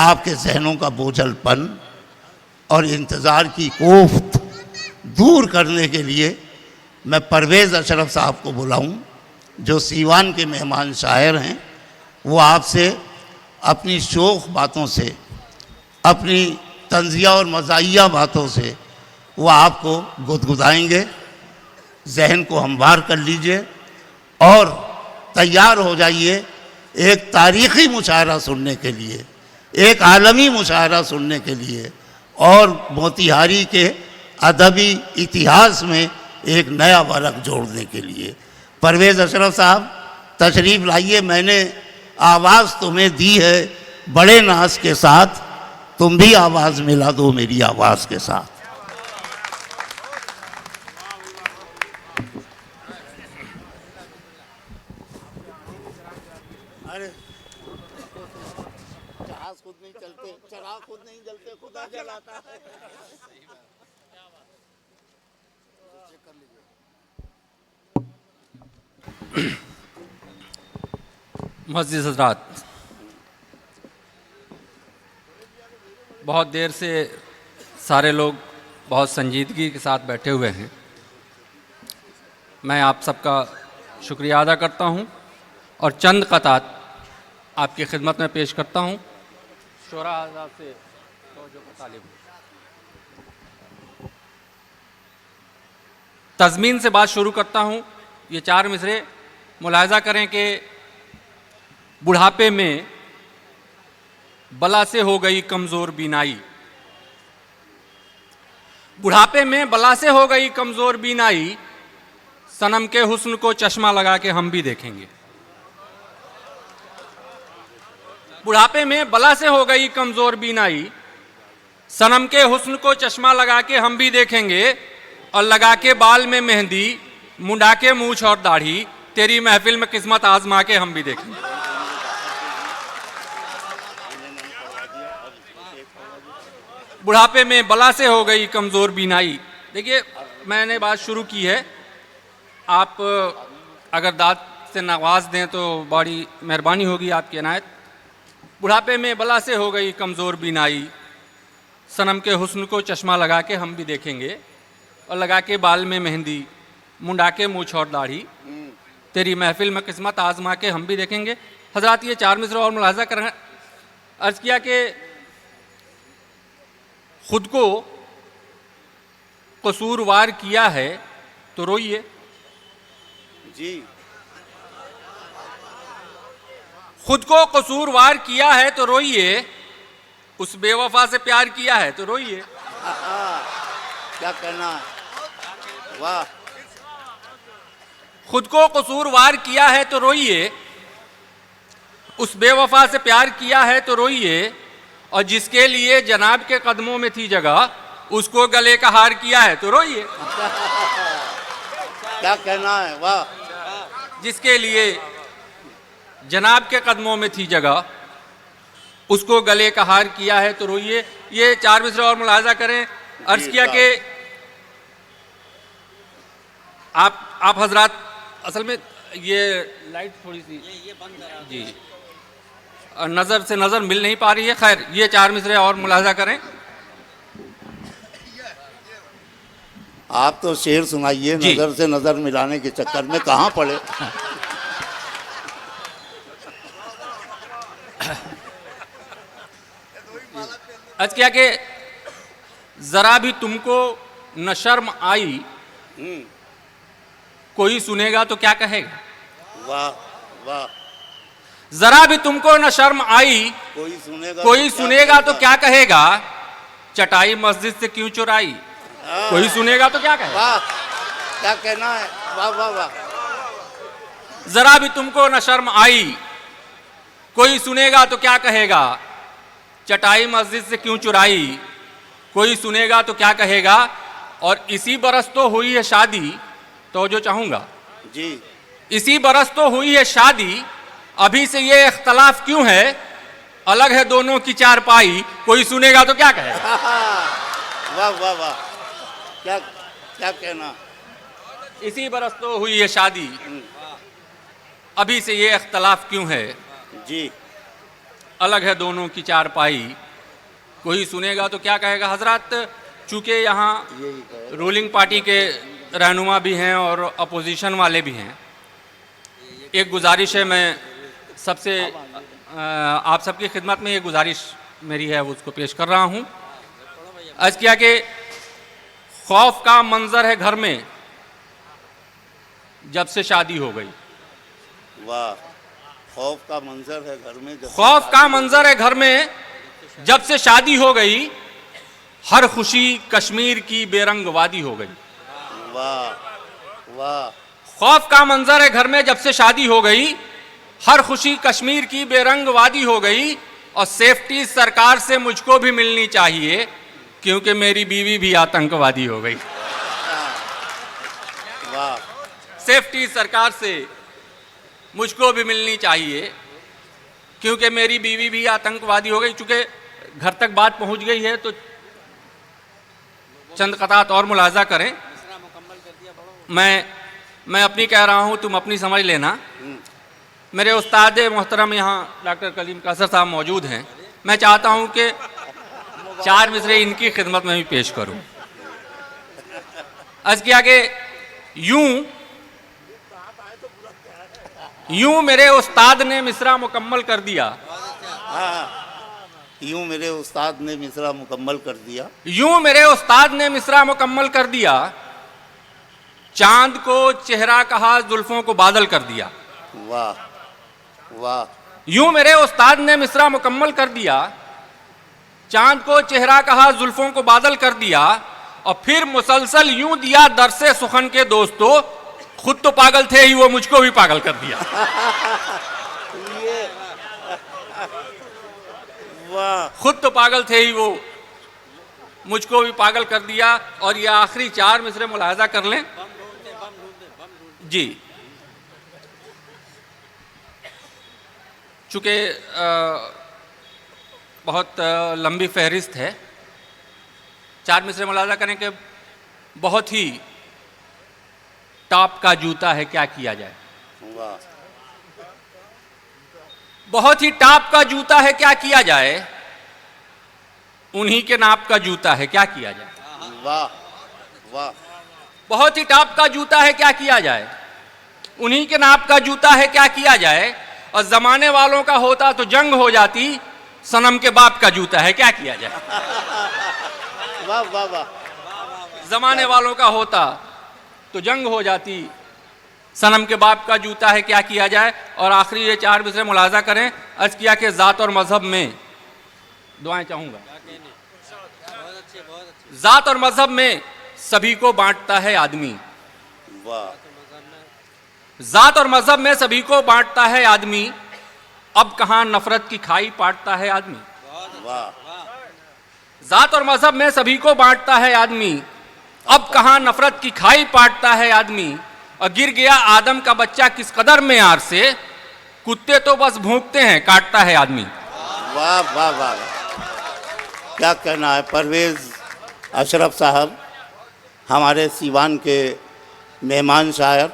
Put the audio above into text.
आपके जहनों का बोझलपन और इंतज़ार की कोफ्त दूर करने के लिए मैं परवेज़ अशरफ साहब को बुलाऊं, जो सीवान के मेहमान शायर हैं। वो आपसे अपनी शोख बातों से, अपनी तंज़िया और मज़ाहिया बातों से वो आपको गुदगुदाएंगे। जहन को हमवार कर लीजिए और तैयार हो जाइए एक तारीख़ी मुशायरा सुनने के लिए, एक आलमी मुशायरा सुनने के लिए और मोतिहारी के अदबी इतिहास में एक नया वरक़ जोड़ने के लिए। परवेज़ अशरफ साहब तशरीफ़ लाइए। मैंने आवाज़ तुम्हें दी है बड़े नाज के साथ, तुम भी आवाज़ मिला दो मेरी आवाज़ के साथ। अरे जहाज खुद नहीं चलते, चराग खुद नहीं जलते, खुदा जलाता है। मस्जिद हज़रात, बहुत देर से सारे लोग बहुत संजीदगी के साथ बैठे हुए हैं। मैं आप सबका शुक्रिया अदा करता हूं और चंद क़तात आपकी खिदमत में पेश करता हूं। शोरा आज़ाद से तवज्जो का तालिब। तज़मीन से बात शुरू करता हूं। ये 4 मिसरे मुलाहिज़ा करें कि बुढ़ापे में बला से हो गई कमज़ोर बीनाई, बुढ़ापे में बला से हो गई कमज़ोर बीनाई, सनम के हुस्न को चश्मा लगा के हम भी देखेंगे। बुढ़ापे में बला से हो गई कमज़ोर बीनाई, सनम के हुस्न को चश्मा लगा के हम भी देखेंगे, और लगा के बाल में मेहंदी, मुंडा के मूछ और दाढ़ी, तेरी महफिल में किस्मत आजमा के हम भी देखेंगे। बुढ़ापे में बला से हो गई कमज़ोर बीनाई। देखिए, मैंने बात शुरू की है, आप अगर दाद से नवाज दें तो बड़ी मेहरबानी होगी आपकी इनायत। बुढ़ापे में बला से हो गई कमज़ोर बीनाई, सनम के हुस्न को चश्मा लगा के हम भी देखेंगे, और लगा के बाल में मेहंदी, मुंडा के मूछ और दाढ़ी, तेरी महफिल में किस्मत आजमा के हम भी देखेंगे। हज़रात, ये 4 मिसरे और मुलाहिज़ा कर अर्ज़ किया कि खुद को कसूरवार किया है तो रोइए। जी, खुद को कसूरवार किया है तो रोइए, उस बेवफा से प्यार किया है तो रोइए। क्या कहना है, वाह। खुद को कसूरवार किया है तो रोइए, उस बेवफा से प्यार किया है तो रोइए, और जिसके लिए जनाब के कदमों में थी जगह, उसको गले का हार किया है तो रोइए। क्या कहना है, वाह। जिसके लिए जनाब के कदमों में थी जगह, उसको गले का हार किया है तो रोइए। ये 4 मिसरे और मुलाहिज़ा करें। अर्ज़ किया कि आप हजरात, असल में ये लाइट थोड़ी सी ये बंद है जी, नज़र से नज़र मिल नहीं पा रही है। खैर, ये 4 मिसरे और मुलाहिज़ा करें। आप तो शेर सुनाइए, नज़र से नज़र मिलाने के चक्कर में कहाँ पड़े। अर्ज़ किया कि ज़रा भी तुमको न शर्म आई, कोई सुनेगा तो क्या कहेगा। वाह वाह। जरा भी तुमको न शर्म आई, कोई सुनेगा तो क्या कहेगा, चटाई मस्जिद से क्यों चुराई, कोई सुनेगा तो क्या कहेगा। वाह, क्या कहना है, वाह वाह वाह। जरा भी तुमको न शर्म आई, कोई सुनेगा तो क्या कहेगा, चटाई मस्जिद से क्यों चुराई, कोई सुनेगा तो क्या कहेगा। और इसी बरस तो हुई है शादी, तो जो चाहूंगा जी, इसी बरस तो हुई है शादी, अभी से ये इख्तलाफ क्यों है, अलग है दोनों की चारपाई, कोई सुनेगा तो क्या कहेगा। वाह वाह वाह, क्या क्या कहना। इसी बरस तो हुई है शादी, अभी से ये इख्तलाफ क्यों है जी, अलग है दोनों की चारपाई। कोई सुनेगा तो क्या कहेगा हजरत, चूँकि यहाँ रूलिंग पार्टी के रहनुमा भी हैं और अपोजिशन वाले भी हैं। एक गुजारिश है, मैं सबसे आप सबकी खिदमत में ये गुजारिश मेरी है, उसको पेश कर रहा हूँ। अर्ज़ किया कि खौफ का मंजर है घर में जब से शादी हो गई। वाह, खौफ का मंजर है घर में, खौफ का मंजर है घर में जब से शादी हो गई, हर खुशी कश्मीर की बेरंग वादी हो गई। वाह वाह, खौफ का मंजर है घर में जब से शादी हो गई, हर खुशी कश्मीर की बेरंग वादी हो गई। और सेफ्टी सरकार से मुझको भी मिलनी चाहिए, क्योंकि मेरी बीवी भी आतंकवादी हो गई। वाह, सेफ्टी सरकार से मुझको भी मिलनी चाहिए, क्योंकि मेरी बीवी भी आतंकवादी हो गई। चूँकि घर तक बात पहुंच गई है तो चंद कतात और मुलाजा करें। मैं अपनी कह रहा हूं, तुम अपनी समझ लेना। मेरे उस्ताद मोहतरम यहाँ डॉक्टर कलीम कासर साहब मौजूद हैं। मैं चाहता हूं कि 4 मिसरे इनकी खिदमत में भी पेश करूं। अर्ज़ किया कि यूं मेरे उस्ताद ने मिसरा मुकम्मल कर दिया। यूं मेरे उस्ताद ने मिसरा मुकम्मल कर दिया। यूं मेरे उस्ताद ने मिसरा मुकम्मल कर दिया, चांद को चेहरा कहा, जुल्फों को बादल कर दिया। वाह वाह, यूं मेरे उस्ताद ने मिसरा मुकम्मल कर दिया, चांद को चेहरा कहा, जुल्फों को बादल कर दिया। और फिर मुसलसल यूं दिया दरसे सुखन के दोस्तों, खुद तो पागल थे ही वो मुझको भी पागल कर दिया। वाह, खुद तो पागल थे ही वो मुझको भी पागल कर दिया। और ये आखिरी 4 मिसरे मुलाहजा कर लें जी। चूँकि बहुत लंबी फहरिस्त है, 4 मिसरे मुलाहजा करें कि बहुत ही टॉप का जूता है, क्या किया जाए। वाह, बहुत ही टॉप का जूता है, क्या किया जाए। उन्हीं के नाप का जूता है, क्या किया जाए। वाह वाह, बहुत ही टॉप का जूता है, क्या किया जाए। उन्हीं के नाप का जूता है, क्या किया जाए। और जमाने वालों का होता तो जंग हो जाती, सनम के बाप का जूता है, क्या किया जाए। वाह वाह वाह, जमाने वालों का होता तो जंग हो जाती, सनम के बाप का जूता है, क्या किया जाए। और आखिरी ये 4 मिसरे मुलाजा करें। अर्ज किया कि ज़ात और मजहब में, दुआएं चाहूँगा, ज़ात और मजहब में सभी को बांटता है आदमी। वाह, ज़ात और मजहब में सभी को बांटता है आदमी, अब कहाँ नफरत की खाई पाटता है आदमी। वाह, ज़ात और मजहब में सभी को बांटता है आदमी, अब कहाँ नफरत की खाई पाटता है आदमी। और गिर गया आदम का बच्चा किस कदर में यार से, कुत्ते तो बस भौंकते हैं, काटता है आदमी। वाह वाह वाह, क्या कहना है। परवेज़ अशरफ साहब हमारे सीवान के मेहमान शायर,